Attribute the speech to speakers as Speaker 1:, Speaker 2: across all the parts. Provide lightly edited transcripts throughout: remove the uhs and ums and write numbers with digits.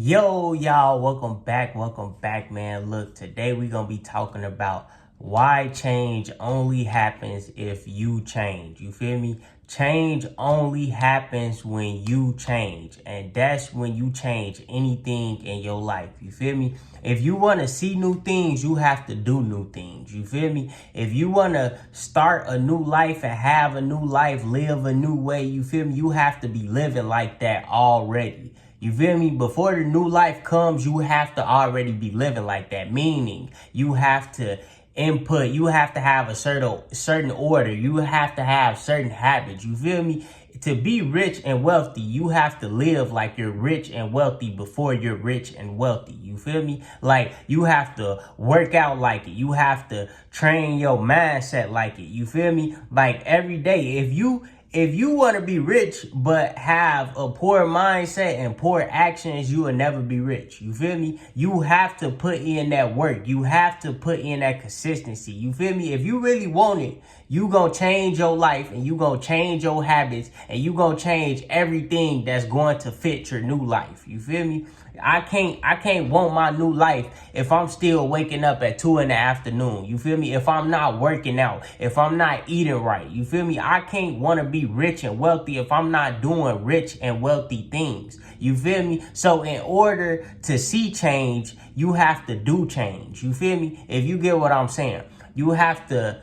Speaker 1: Yo, y'all, welcome back, man. Look, today we're gonna be talking about why change only happens if you change. You feel me? Change only happens when you change, and that's when you change anything in your life. You feel me? If you want to see new things, you have to do new things. You feel me? If you want to start a new life and have a new life, live a new way, you feel me? You have to be living like that already. You feel me? Before the new life comes, you have to already be living like that. Meaning, you have to input, you have to have a certain order, you have to have certain habits. You feel me? To be rich and wealthy, you have to live like you're rich and wealthy before you're rich and wealthy. You feel me? Like, you have to work out like it. You have to train your mindset like it. You feel me? Like, every day, if you want to be rich but have a poor mindset and poor actions, you will never be rich. You feel me? You have to put in that work. You have to put in that consistency. You feel me? If you really want it, you gonna change your life and you gonna change your habits and you gonna change everything that's going to fit your new life. You feel me? I can't want my new life if I'm still waking up at 2 in the afternoon. You feel me? If I'm not working out, if I'm not eating right, you feel me? I can't want to be rich and wealthy if I'm not doing rich and wealthy things. You feel me? So in order to see change, you have to do change. You feel me? If you get what I'm saying, you have to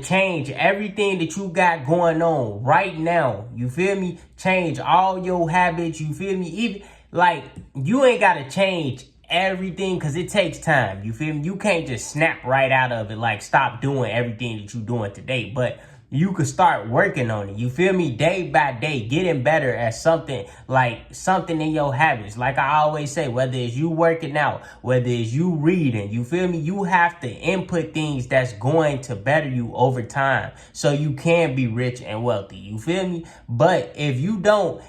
Speaker 1: change everything that you got going on right now. You feel me? Change all your habits. You feel me? Even like, you ain't got to change everything because it takes time. You feel me? You can't just snap right out of it, like stop doing everything that you're doing today. But you could start working on it. You feel me? Day by day, getting better at something, like something in your habits. Like I always say, whether it's you working out, whether it's you reading, you feel me? You have to input things that's going to better you over time so you can be rich and wealthy. You feel me? But if you not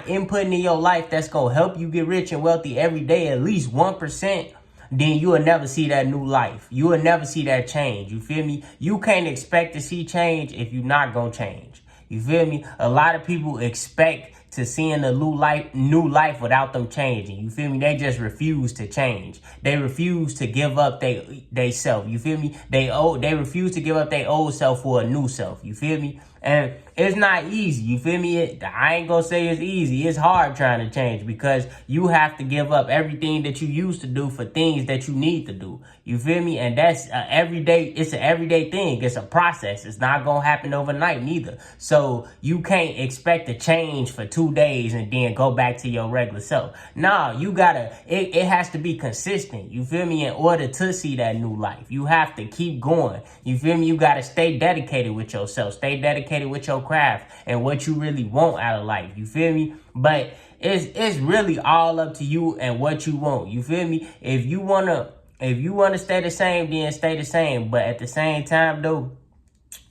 Speaker 1: inputting in your life that's going to help you get rich and wealthy every day, at least 1%, then you will never see that new life. You will never see that change. You feel me? You can't expect to see change if you're not going to change. You feel me? A lot of people expect to seeing a new life without them changing. You feel me? They just refuse to change. They refuse to give up they self. You feel me? They refuse to give up their old self for a new self. You feel me? And it's not easy. You feel me? I ain't gonna say it's easy. It's hard trying to change because you have to give up everything that you used to do for things that you need to do. You feel me? And that's it's an everyday thing. It's a process. It's not gonna happen overnight neither. So you can't expect to change for 2 days and then go back to your regular self. Nah, it has to be consistent. You feel me? In order to see that new life, you have to keep going. You feel me? You gotta stay dedicated with yourself. Stay dedicated with your craft and what you really want out of life. You feel me? But it's really all up to you and what you want. You feel me? If you wanna stay the same, then stay the same. But at the same time though,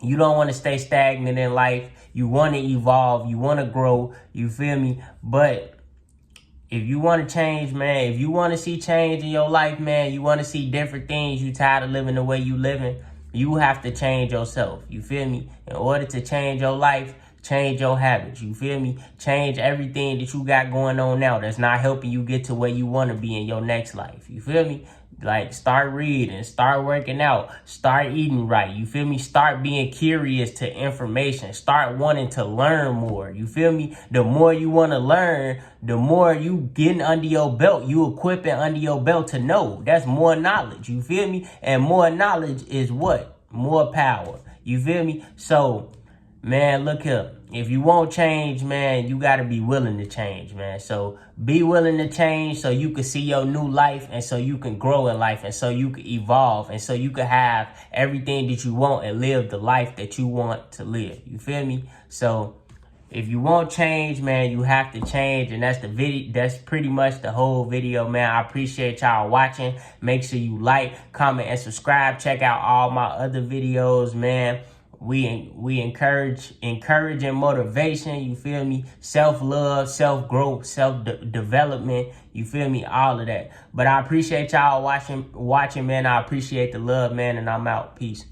Speaker 1: you don't want to stay stagnant in life. You want to evolve. You want to grow. You feel me? But if you want to change, man, if you want to see change in your life, man, you want to see different things, you tired of living the way you living, you have to change yourself. You feel me? In order to change your life, change your habits. You feel me? Change everything that you got going on now that's not helping you get to where you want to be in your next life. You feel me? Like, start reading, start working out, start eating right. You feel me? Start being curious to information. Start wanting to learn more. You feel me? The more you want to learn, the more you getting under your belt, you equipping under your belt to know. That's more knowledge. You feel me? And more knowledge is what? More power. You feel me? So, man, look here. If you want change, man, you got to be willing to change, man. So be willing to change so you can see your new life and so you can grow in life and so you can evolve and so you can have everything that you want and live the life that you want to live. You feel me? So if you want change, man, you have to change. And that's the video. That's pretty much the whole video, man. I appreciate y'all watching. Make sure you like, comment, and subscribe. Check out all my other videos, man. We encourage and motivation, you feel me? Self-love, self-growth, self-development, you feel me? All of that. But I appreciate y'all watching, man. I appreciate the love, man, and I'm out. Peace.